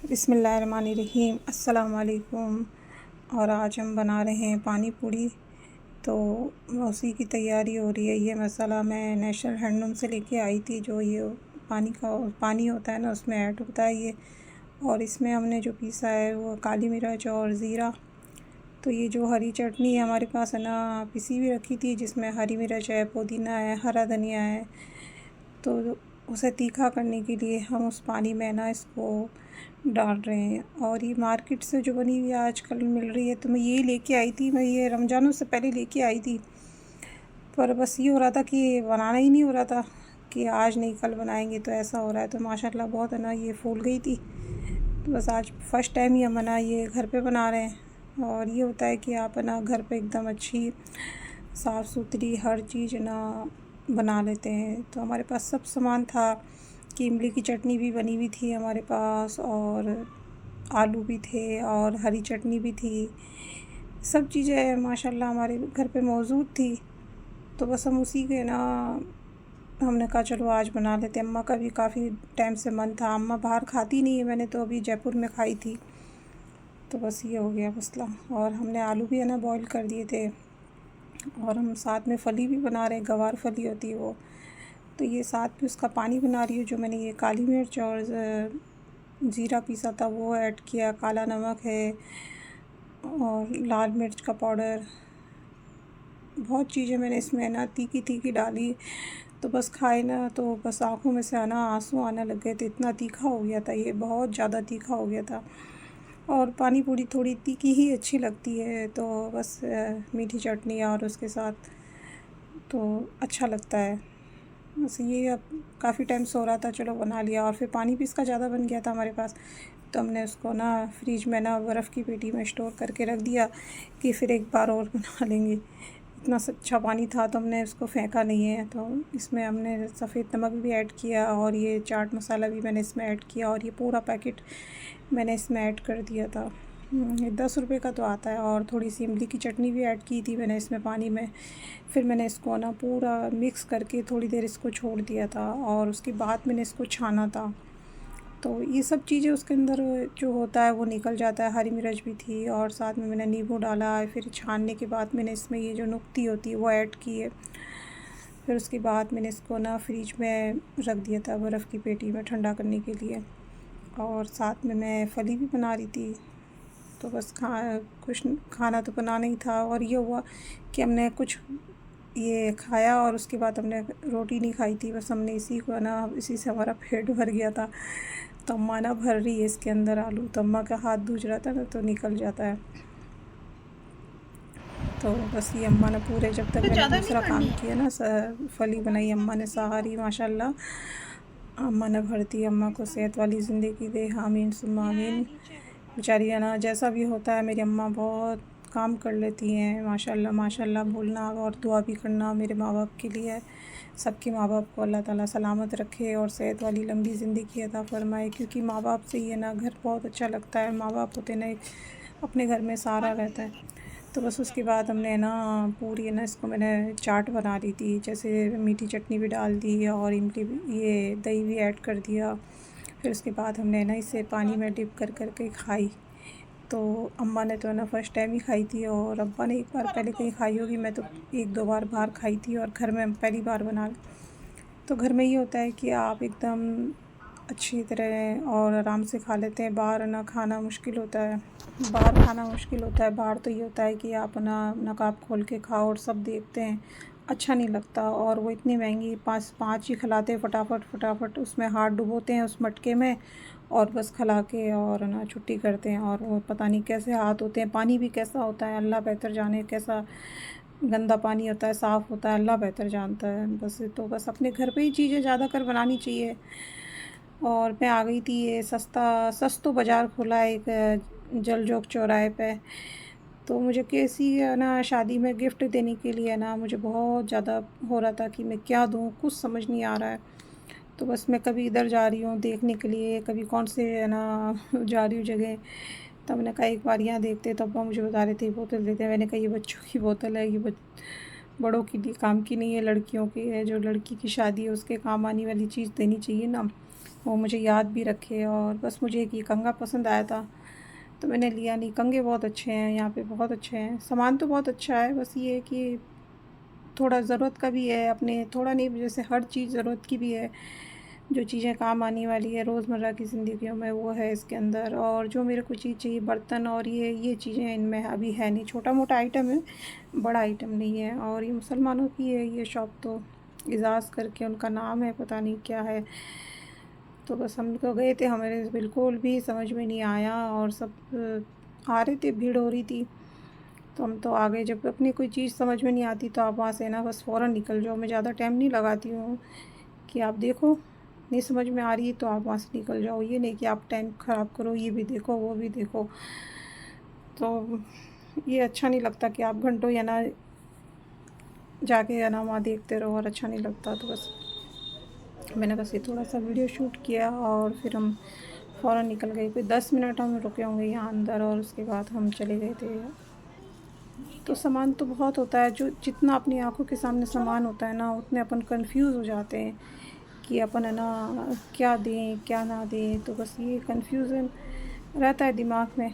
बिस्मिल्लाहिर्रहमानिर्रहीम अस्सलाम वालेकुम। और आज हम बना रहे हैं पानी पूरी। तो उसी की तैयारी हो रही है। ये मसाला मैं नेशनल हैंडलूम से लेके आई थी। जो ये पानी होता है ना, उसमें ऐड होता है ये। और इसमें हमने जो पीसा है वो काली मिर्च और ज़ीरा। तो ये जो हरी चटनी है हमारे पास है ना, पिसी हुई रखी थी, जिसमें हरी मिर्च है, पुदीना है, हरा धनिया है। तो उसे तीखा करने के लिए हम उस पानी में ना इसको डाल रहे हैं। और ये मार्केट से जो बनी हुई आजकल मिल रही है, तो मैं ये लेके आई थी। मैं ये रमज़ानों से पहले लेके आई थी, पर बस ये हो रहा था कि बनाना ही नहीं हो रहा था कि आज नहीं कल बनाएंगे। तो ऐसा हो रहा है। तो माशाल्लाह बहुत है ना, ये फूल गई थी। तो बस आज फ़र्स्ट टाइम ही हम है ना ये घर पे बना रहे हैं। और ये होता है कि आप है ना घर पे एकदम अच्छी साफ़ सुथरी हर चीज़ ना बना लेते हैं। तो हमारे पास सब सामान था कि इमली की चटनी भी बनी हुई थी हमारे पास, और आलू भी थे, और हरी चटनी भी थी। सब चीज़ें माशाल्लाह हमारे घर पे मौजूद थी। तो बस हम उसी के ना हमने कहा चलो आज बना लेते हैं। अम्मा का भी काफ़ी टाइम से मन था। अम्मा बाहर खाती नहीं है, मैंने तो अभी जयपुर में खाई थी। तो बस ये हो गया मसला। और हमने आलू भी है ना बॉईल कर दिए थे। और हम साथ में फली भी बना रहे हैं, गवार फली होती है वो। तो ये साथ में उसका पानी बना रही हूँ। जो मैंने ये काली मिर्च और ज़ीरा पीसा था वो ऐड किया, काला नमक है और लाल मिर्च का पाउडर। बहुत चीज़ें मैंने इसमें ना तीखी तीखी डाली। तो बस खाए ना तो बस आँखों में से आना आंसू आने लग गए थे। इतना तीखा हो गया था, ये बहुत ज़्यादा तीखा हो गया था। और पानी पूरी थोड़ी तीखी ही अच्छी लगती है। तो बस मीठी चटनी और उसके साथ तो अच्छा लगता है। बस ये अब काफ़ी टाइम से हो रहा था, चलो बना लिया। और फिर पानी भी इसका ज़्यादा बन गया था हमारे पास। तो हमने उसको ना फ्रिज में ना बर्फ़ की पेटी में स्टोर करके रख दिया कि फिर एक बार और बना लेंगे। इतना अच्छा पानी था तो हमने उसको फेंका नहीं है। तो इसमें हमने सफ़ेद नमक भी ऐड किया, और ये चाट मसाला भी मैंने इसमें ऐड किया, और ये पूरा पैकेट मैंने इसमें ऐड कर दिया था। ये 10 रुपए का तो आता है। और थोड़ी सी इमली की चटनी भी ऐड की थी मैंने इसमें पानी में। फिर मैंने इसको ना पूरा मिक्स करके थोड़ी देर इसको छोड़ दिया था, और उसके बाद मैंने इसको छाना था। तो ये सब चीज़ें उसके अंदर जो होता है वो निकल जाता है। हरी मिर्च भी थी, और साथ में मैंने नींबू डाला है। फिर छानने के बाद मैंने इसमें ये जो नुक्ती होती है वो ऐड की है। फिर उसके बाद मैंने इसको ना फ्रिज में रख दिया था बर्फ़ की पेटी में ठंडा करने के लिए। और साथ में मैं फली भी बना रही थी। तो बस कुछ खाना तो बनाना ही था। और ये हुआ कि हमने कुछ ये खाया, और उसके बाद हमने रोटी नहीं खाई थी। बस हमने इसी को ना, इसी से हमारा पेट भर गया था। तो अम्मा ना भर रही है इसके अंदर आलू। तो अम्मा का हाथ दूज रहा था ना, तो निकल जाता है। तो बस ये अम्मा ने पूरे, जब तक तो मैंने ज़्यादा नहीं दूसरा करनी काम है। किया ना, फली बनाई अम्मा ने सारी माशाल्लाह। अम्मा ने भर दी। अम्मा को सेहत वाली ज़िंदगी दे, आमीन सुम्मा आमीन। बेचारी है ना, जैसा भी होता है मेरी अम्मा बहुत काम कर लेती हैं माशाल्लाह माशाल्लाह। बोलना और दुआ भी करना मेरे माँ बाप के लिए। सबके माँ बाप को अल्लाह ताला सलामत रखे और सेहत वाली लंबी ज़िंदगी अता फ़रमाए। क्योंकि माँ बाप से ही है ना घर बहुत अच्छा लगता है। माँ बाप होते ना एक अपने घर में सहारा रहता है। तो बस उसके बाद हमने ना पूरी है ना, इसको मैंने चाट बना ली थी। जैसे मीठी चटनी भी डाल दी, और इमली भी, ये दही भी ऐड कर दिया। फिर उसके बाद हमने ना इसे पानी में डिप कर कर के खाई। तो अम्मा ने तो ना फ़र्स्ट टाइम ही खाई थी, और अब्बा ने एक बार पहले कहीं खाई होगी। मैं तो एक दो बार बाहर खाई थी, और घर में पहली बार बना। तो घर में ये होता है कि आप एकदम अच्छी तरह और आराम से खा लेते हैं। बाहर ना खाना मुश्किल होता है। बाहर खाना मुश्किल होता है। बाहर तो ये होता है कि आप ना नकाब खोल के खाओ और सब देखते हैं, अच्छा नहीं लगता। और वो इतनी महंगी पाँच पाँच ही खिलाते हैं, फटाफट फटाफट उसमें हाथ डुबोते हैं उस मटके में, और बस खिला के और ना छुट्टी करते हैं। और वो पता नहीं कैसे हाथ होते हैं। पानी भी कैसा होता है अल्लाह बेहतर जाने। कैसा गंदा पानी होता है, साफ़ होता है, अल्लाह बेहतर जानता है। बस अपने घर पे ही चीज़ें ज़्यादा कर बनानी चाहिए। और मैं आ गई थी, ये सस्तो बाज़ार खुला है एक जल जोक चौराहे पे। तो मुझे किसी ना शादी में गिफ्ट देने के लिए ना मुझे बहुत ज़्यादा हो रहा था कि मैं क्या दूँ, कुछ समझ नहीं आ रहा है। तो बस मैं कभी इधर जा रही हूँ देखने के लिए, कभी कौन से है ना जा रही हूँ जगह। तो मैंने कहा एक बार यहाँ देखते। तो अब्बा मुझे बता रहे थे बोतल देते हैं। मैंने कहा ये बच्चों की बोतल है, ये बड़ों के लिए काम की नहीं है, लड़कियों की है। जो लड़की की शादी है उसके काम आने वाली चीज़ देनी चाहिए ना। वो मुझे याद भी रखे। और बस मुझे एक ये कंघा पसंद आया था तो मैंने लिया नहीं। कंघे बहुत अच्छे हैं यहाँ पे, बहुत अच्छे हैं, सामान तो बहुत अच्छा है, बस ये है कि थोड़ा ज़रूरत का भी है अपने, थोड़ा नहीं, जैसे हर चीज़ ज़रूरत की भी है। जो चीज़ें काम आने वाली है रोज़मर्रा की ज़िंदगियों में वो है इसके अंदर। और जो मेरे को चीज़ चाहिए, बर्तन और ये चीज़ें इनमें अभी है नहीं। छोटा मोटा आइटम है, बड़ा आइटम नहीं है। और ये मुसलमानों की है ये शॉप, तो एजाज़ करके उनका नाम है, पता नहीं क्या है। तो बस हम तो गए थे, हमें बिल्कुल भी समझ में नहीं आया। और सब आ रहे थे, भीड़ हो रही थी, तो हम तो आ गए। जब अपनी कोई चीज़ समझ में नहीं आती तो आप वहाँ से ना बस फ़ौरन निकल जाओ। मैं ज़्यादा टाइम नहीं लगाती हूँ कि आप देखो, नहीं समझ में आ रही तो आप वहाँ से निकल जाओ। ये नहीं कि आप टाइम ख़राब करो, ये भी देखो वो भी देखो। तो ये अच्छा नहीं लगता कि आप घंटों या ना जाके या ना वहाँ देखते रहो, और अच्छा नहीं लगता। तो बस मैंने बस ये थोड़ा सा वीडियो शूट किया और फिर हम फ़ौरन निकल गए। कोई 10 मिनट हम रुके होंगे यहाँ अंदर, और उसके बाद हम चले गए थे। तो सामान तो बहुत होता है, जो जितना अपनी आँखों के सामने सामान होता है ना, उतने अपन कंफ्यूज हो जाते हैं कि अपन है ना क्या दें क्या ना दें। तो बस ये कंफ्यूजन रहता है दिमाग में।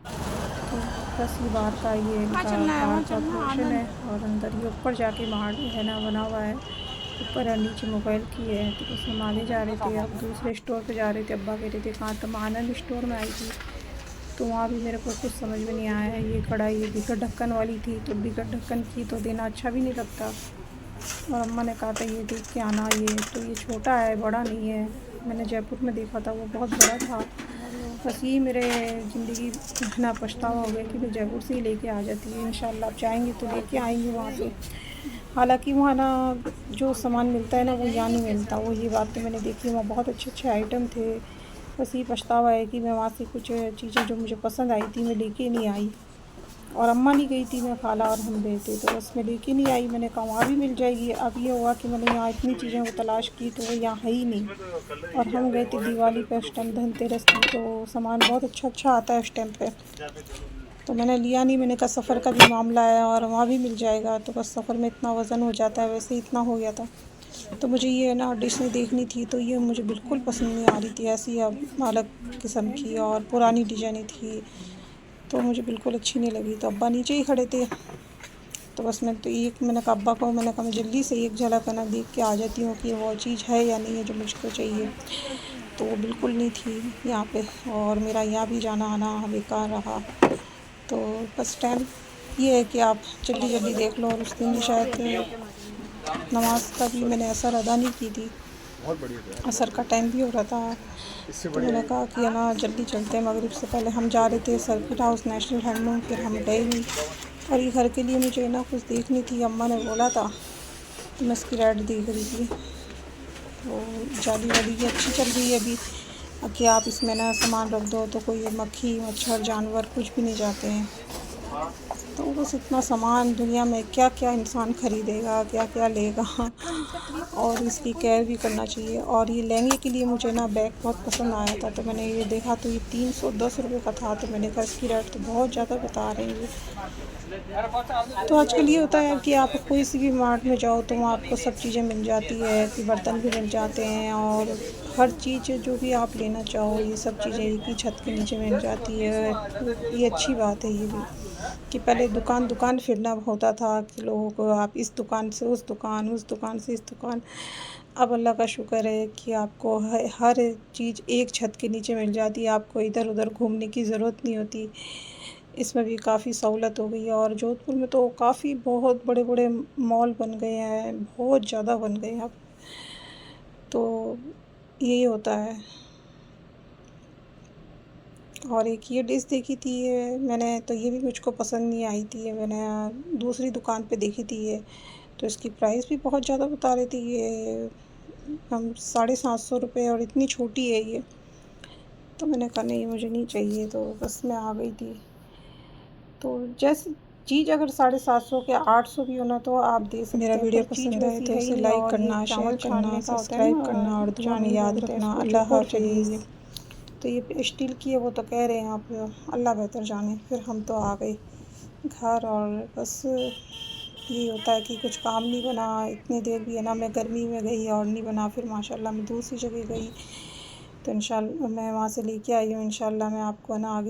तो बस ये बाहर का, ये इनका बाहर का पोर्शन है, और अंदर ये ऊपर जाके मार है ना बना हुआ है, ऊपर और नीचे मोबाइल की है। तो बस हम आगे जा रहे थे, अब दूसरे स्टोर पे जा रहे थे। अब्बा कह रहे थे कहाँ, तो मैं आनंद स्टोर में आई थी, तो वहाँ भी मेरे को कुछ समझ में नहीं आया है। ये कढ़ाई ये बिगर ढक्कन वाली थी, तो बिगर ढक्कन की तो देना अच्छा भी नहीं लगता। और अम्मा ने कहा था ये देख के आना, ये तो ये छोटा है, बड़ा नहीं है। मैंने जयपुर में देखा था वो बहुत बड़ा था। बस यही मेरे ज़िंदगी है ना पछतावा हो गया कि मैं जयपुर से ही लेके आ जाती है। इंशाल्लाह आप जाएंगे तो लेके आएंगे वहाँ से। हालांकि वहाँ ना जो सामान मिलता है ना वो यहाँ नहीं मिलता, वो ये बात तो मैंने देखी। वहाँ बहुत अच्छे अच्छे आइटम थे। बस ये पछतावा है कि मैं वहाँ से कुछ चीज़ें जो मुझे पसंद आई थी मैं लेके नहीं आई। और अम्मा नहीं गई थी, मैं खाला और हम गए थे, तो बस मैं लेके नहीं आई। मैंने कहा वहाँ भी मिल जाएगी। अब ये हुआ कि मैंने यहाँ इतनी चीज़ें को तलाश की तो वो यहाँ है ही नहीं। और हम गए थे दिवाली पे, उस टाइम धनतेरस थी, तो सामान बहुत अच्छा अच्छा आता है उस टाइम पे। तो मैंने लिया नहीं, मैंने कहा सफ़र का भी मामला है और वहाँ भी मिल जाएगा। तो बस सफ़र में इतना वज़न हो जाता है, वैसे ही इतना हो गया था। तो मुझे ये ना डिशें देखनी थी, तो ये मुझे बिल्कुल पसंद नहीं आ रही थी, ऐसी अब अलग किस्म की और पुरानी डिजाइनें थी, तो मुझे बिल्कुल अच्छी नहीं लगी। तो अब्बा नीचे ही खड़े थे, तो बस मैं तो एक, मैंने कहा अब्बा को, मैंने कहा मैं जल्दी से एक झलक है ना देख के आ जाती हूँ कि वो चीज़ है या नहीं है जो मुझको चाहिए। तो वो बिल्कुल नहीं थी यहाँ पे, और मेरा यहाँ भी जाना आना बेकार रहा। तो बस टाइम ये है कि आप जल्दी जल्दी देख लो। और उस दिन शायद नमाज का भी मैंने असर अदा नहीं की थी, असर का टाइम भी हो रहा था। तो मैंने कहा कि है ना जल्दी चलते हैं, मगरिब से पहले हम जा रहे थे सर्किट हाउस नेशनल हैंडलूम, फिर हम गए नहीं। और ये घर के लिए मुझे ना कुछ देखनी थी, अम्मा ने बोला था, तो मैं इसकी रेट देख रही थी। तो जाली वाली ये अच्छी चल रही है अभी, कि आप इसमें ना सामान रख दो तो कोई मक्खी मच्छर जानवर कुछ भी नहीं जाते हैं। तो बस इतना सामान दुनिया में क्या क्या इंसान ख़रीदेगा, क्या क्या लेगा, और इसकी केयर भी करना चाहिए। और ये लहंगे के लिए मुझे ना बैग बहुत पसंद आया था, तो मैंने ये देखा तो ये 310 रुपये का था। तो मैंने कहा इसकी रेट तो बहुत ज़्यादा बता रहे हैं ये। तो आजकल ये होता है कि आप कोई सी भी मार्ट में जाओ तो वहाँ आपको सब चीज़ें मिल जाती है, कि बर्तन भी मिल जाते हैं, और हर चीज़ जो भी आप लेना चाहो ये सब चीज़ें एक ही छत के नीचे मिल जाती है। ये अच्छी बात है ये भी, कि पहले दुकान दुकान फिरना होता था कि लोगों को, आप इस दुकान से उस दुकान, उस दुकान से इस दुकान। अब अल्लाह का शुक्र है कि आपको हर चीज़ एक छत के नीचे मिल जाती है, आपको इधर उधर घूमने की ज़रूरत नहीं होती। इसमें भी काफ़ी सहूलत हो गई है। और जोधपुर में तो काफ़ी बहुत बड़े बड़े मॉल बन गए हैं, बहुत ज़्यादा बन गए हैं अब। तो यही होता है। और एक ये डिश देखी थी ये मैंने, तो ये भी मुझको पसंद नहीं आई थी। ये मैंने दूसरी दुकान पे देखी थी ये, तो इसकी प्राइस भी बहुत ज़्यादा बता रही थी। ये हम 750 रुपये, और इतनी छोटी है ये। तो मैंने कहा नहीं मुझे नहीं चाहिए, तो बस मैं आ गई थी। तो जैसे चीज़ अगर 750 के 800 भी होना तो आप दे सकते हैं। मेरा वीडियो पसंद आए तो इसे लाइक करना, शेयर करना, सब्सक्राइब करना और दुआ में याद रखना। अल्लाह हाफ़िज़। तो ये स्टील की है, वो तो कह रहे हैं आप, अल्लाह बेहतर जाने। फिर हम तो आ गए घर, और बस यही होता है कि कुछ काम नहीं बना इतनी देर भी, है ना, मैं गर्मी में गई और नहीं बना, फिर माशाल्लाह मैं दूसरी जगह गई तो इंशाल्लाह मैं वहाँ से लेके आई हूँ। इंशाल्लाह मैं आपको, है ना, आगे